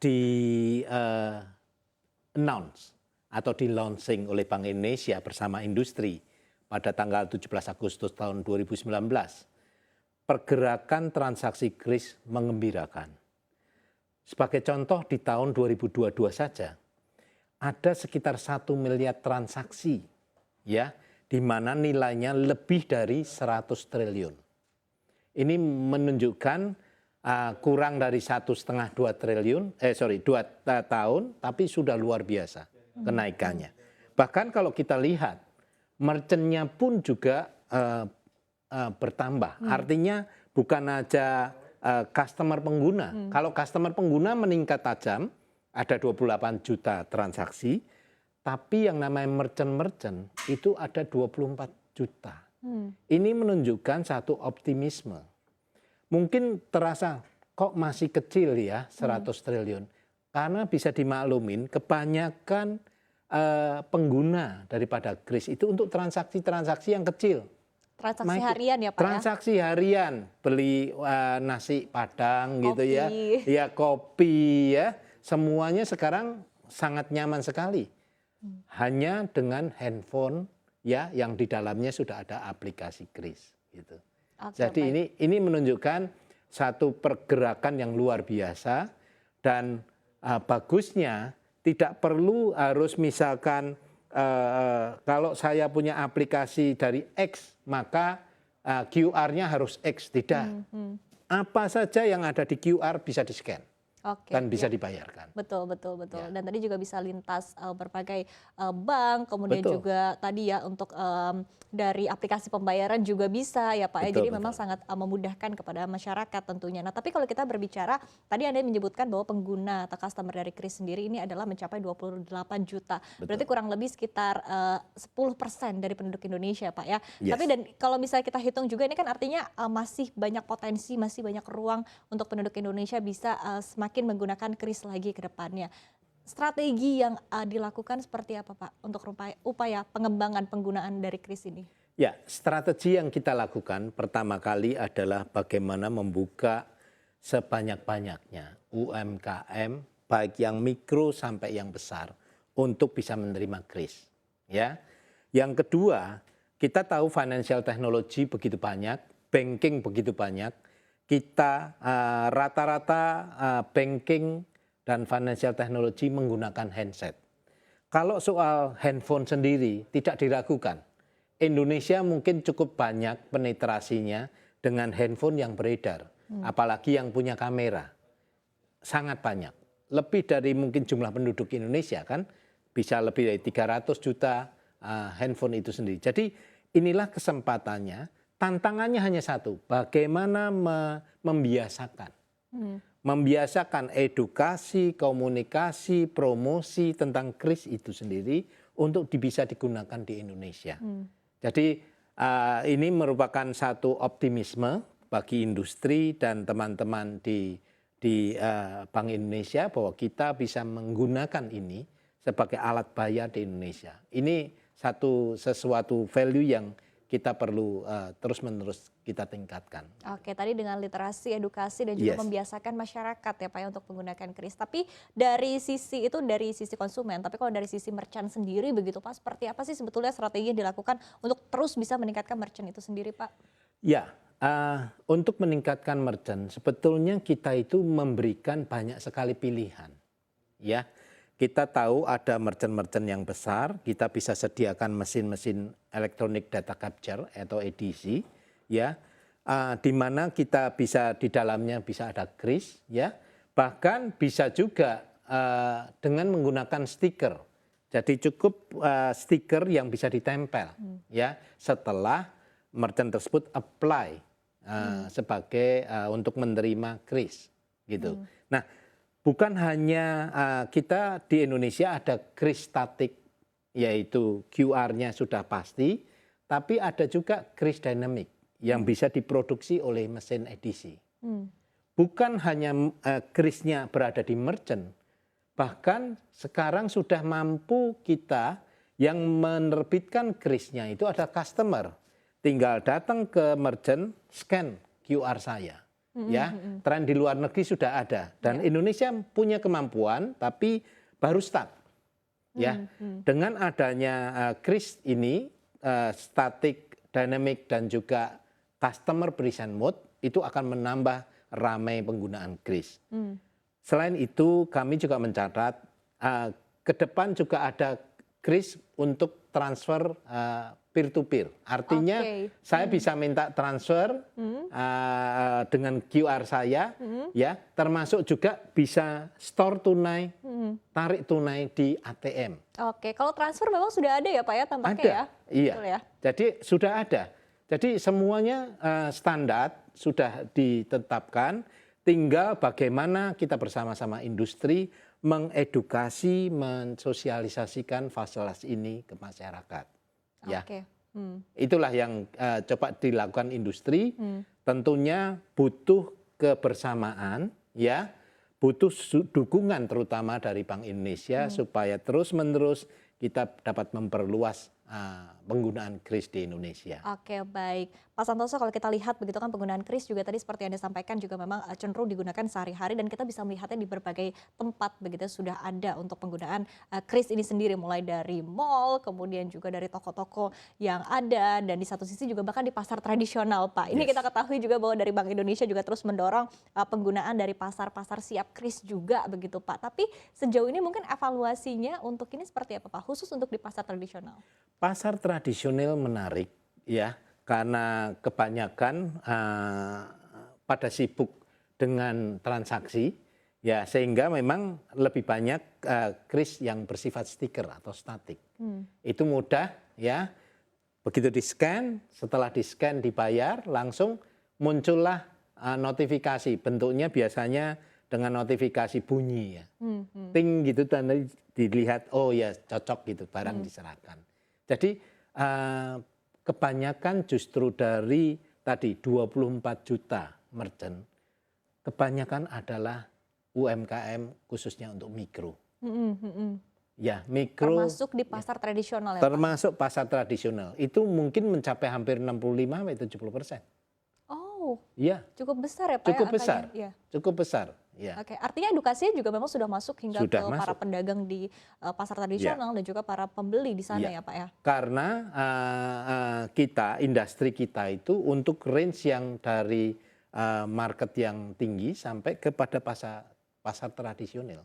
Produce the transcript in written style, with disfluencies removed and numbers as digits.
di announce atau di launching oleh Bank Indonesia bersama industri pada tanggal 17 Agustus tahun 2019, pergerakan transaksi kris mengembirakan. Sebagai contoh di tahun 2022 saja, ada sekitar 1 miliar transaksi, ya, di mana nilainya lebih dari 100 triliun. Ini menunjukkan kurang dari 1,5-2 triliun, 2 tahun, tapi sudah luar biasa kenaikannya. Bahkan kalau kita lihat, merchant-nya pun juga bertambah. Artinya bukan aja customer pengguna. Kalau customer pengguna meningkat tajam, ada 28 juta transaksi, tapi yang namanya merchant-merchant itu ada 24 juta. Ini menunjukkan satu optimisme. Mungkin terasa kok masih kecil ya 100 triliun. Karena bisa dimaklumin kebanyakan pengguna daripada kris itu untuk transaksi-transaksi yang kecil. Transaksi harian ya Pak transaksi harian, beli nasi padang gitu ya, ya kopi ya. Semuanya sekarang sangat nyaman sekali. Hanya dengan handphone ya yang di dalamnya sudah ada aplikasi kris gitu. Jadi ini menunjukkan satu pergerakan yang luar biasa dan bagusnya tidak perlu harus misalkan kalau saya punya aplikasi dari X maka QR-nya harus X, tidak. Apa saja yang ada di QR bisa di-scan. Dan bisa dibayarkan. Betul. Ya. Dan tadi juga bisa lintas berbagai bank, kemudian juga tadi ya untuk dari aplikasi pembayaran juga bisa ya Pak ya. Jadi memang sangat memudahkan kepada masyarakat tentunya. Nah tapi kalau kita berbicara, tadi Anda menyebutkan bahwa pengguna atau customer dari kris sendiri ini adalah mencapai 28 juta. Berarti kurang lebih sekitar 10% dari penduduk Indonesia Pak ya. Tapi dan kalau misalnya kita hitung juga ini kan artinya masih banyak potensi, masih banyak ruang untuk penduduk Indonesia bisa semakin menggunakan kris lagi ke depannya. Strategi yang dilakukan seperti apa Pak untuk upaya pengembangan penggunaan dari kris ini? Ya, strategi yang kita lakukan pertama kali adalah bagaimana membuka sebanyak-banyaknya UMKM baik yang mikro sampai yang besar untuk bisa menerima kris. Ya. Yang kedua, kita tahu financial technology begitu banyak, banking begitu banyak. Kita rata-rata banking dan financial technology menggunakan handset. Kalau soal handphone sendiri tidak diragukan. Indonesia mungkin cukup banyak penetrasinya dengan handphone yang beredar. Apalagi yang punya kamera. Sangat banyak. Lebih dari mungkin jumlah penduduk Indonesia kan. Bisa lebih dari 300 juta handphone itu sendiri. Jadi inilah kesempatannya. Tantangannya hanya satu, bagaimana membiasakan. Membiasakan edukasi, komunikasi, promosi tentang kris itu sendiri untuk bisa digunakan di Indonesia. Jadi ini merupakan satu optimisme bagi industri dan teman-teman di Bank Indonesia bahwa kita bisa menggunakan ini sebagai alat bayar di Indonesia. Ini sesuatu value yang kita perlu terus-menerus kita tingkatkan. Oke, tadi dengan literasi, edukasi dan juga membiasakan masyarakat ya Pak ya untuk menggunakan kris. Tapi dari sisi itu dari sisi konsumen, tapi kalau dari sisi merchant sendiri begitu Pak, seperti apa sih sebetulnya strategi yang dilakukan untuk terus bisa meningkatkan merchant itu sendiri Pak? Ya, untuk meningkatkan merchant sebetulnya kita itu memberikan banyak sekali pilihan. Ya. Kita tahu ada merchant-merchant yang besar, kita bisa sediakan mesin-mesin electronic data capture atau EDC, ya, di mana kita bisa di dalamnya bisa ada kris, ya, bahkan bisa juga dengan menggunakan stiker. Jadi cukup stiker yang bisa ditempel, ya, setelah merchant tersebut apply sebagai untuk menerima kris, gitu. Nah. Bukan hanya kita di Indonesia ada kris statik, yaitu QR-nya sudah pasti, tapi ada juga kris dynamic yang bisa diproduksi oleh mesin edisi. Bukan hanya krisnya berada di merchant, bahkan sekarang sudah mampu kita yang menerbitkan krisnya itu ada customer. Tinggal datang ke merchant, scan QR saya. Ya, tren di luar negeri sudah ada dan Indonesia punya kemampuan tapi baru start. Ya, dengan adanya kris ini static, dynamic dan juga customer present mode itu akan menambah ramai penggunaan kris. Selain itu kami juga mencatat ke depan juga ada kris untuk transfer peer to peer. Artinya saya bisa minta transfer dengan QR saya, ya, termasuk juga bisa store tunai, tarik tunai di ATM. Oke, kalau transfer memang sudah ada ya Pak ya tampaknya Ada, ya? iya. Betul ya? Jadi sudah ada. Jadi semuanya standar sudah ditetapkan. Tinggal bagaimana kita bersama-sama industri mengedukasi, mensosialisasikan fasilitas ini ke masyarakat. Ya, Oke. itulah yang coba dilakukan industri. Tentunya butuh kebersamaan, ya, butuh dukungan terutama dari Bank Indonesia supaya terus-menerus kita dapat memperluas penggunaan kris di Indonesia. Oke, baik. Pak Santoso, kalau kita lihat begitu kan penggunaan kris juga tadi seperti yang disampaikan juga memang cenderung digunakan sehari-hari dan kita bisa melihatnya di berbagai tempat begitu sudah ada untuk penggunaan kris ini sendiri mulai dari mall, kemudian juga dari toko-toko yang ada dan di satu sisi juga bahkan di pasar tradisional, Pak. Ini kita ketahui juga bahwa dari Bank Indonesia juga terus mendorong penggunaan dari pasar-pasar siap kris juga begitu, Pak. Tapi sejauh ini mungkin evaluasinya untuk ini seperti apa, Pak? Khusus untuk di pasar tradisional. Pasar tradisional menarik, ya, karena kebanyakan pada sibuk dengan transaksi, ya, sehingga memang lebih banyak kris yang bersifat stiker atau statik. Itu mudah, ya, begitu di-scan, setelah di-scan dibayar, langsung muncullah notifikasi. Bentuknya biasanya dengan notifikasi bunyi, ya, ting gitu, dan dilihat, oh ya cocok gitu, barang diserahkan. Jadi kebanyakan justru dari tadi 24 juta merchant, kebanyakan adalah UMKM khususnya untuk mikro. Ya, mikro. Termasuk di pasar tradisional ya, Pak? Termasuk pasar tradisional. Itu mungkin mencapai hampir 65-70%. Oh, iya, cukup besar ya Pak cukup ya besar, angkanya? Ya. cukup besar. Ya. Oke, artinya edukasinya juga memang sudah masuk hingga Sudah ke para masuk. pedagang di pasar tradisional dan juga para pembeli di sana ya Pak ya? Karena kita, industri kita itu untuk range yang dari market yang tinggi sampai kepada pasar tradisional.